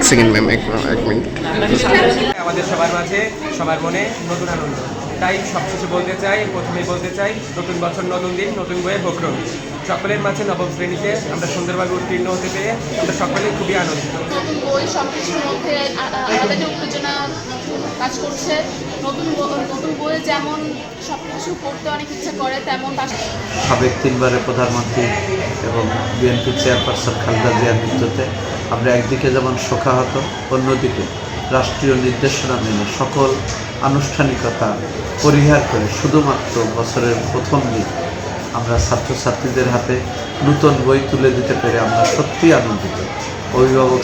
Second ma'am, এক minute. আমাদের সবার মাঝে সবার মনে নতুন আনন্দ, তাই সবকিছু বলতে চাই। প্রথমেই বলতে চাই, নতুন বছর নতুন দিন, নতুন বইয়ে বক্রম। সকলের মাঝে নবম শ্রেণীতে আমরা সুন্দরভাবে উত্তীর্ণ হতে পেরে আমরা সকলেই খুবই আনন্দিত। নতুন বই সব কিছুর মধ্যে আলাদা একটা উত্তেজনা কাজ করছে। নতুন বইয়ে যেমন সব কিছু পড়তে অনেক ইচ্ছা করে, তেমন সাবেক তিনবারের প্রধানমন্ত্রী এবং বিএনপি চেয়ারপারসন খালেদা জিয়ার মৃত্যুতে আমরা একদিকে যেমন শোকাহত, অন্যদিকে রাষ্ট্রীয় নির্দেশনা মেনে সকল আনুষ্ঠানিকতা পরিহার করে শুধুমাত্র বছরের প্রথম দিন আমরা ছাত্রছাত্রীদের হাতে নতুন বই তুলে দিতে পেরে আমরা সত্যিই আনন্দিত। অভিভাবক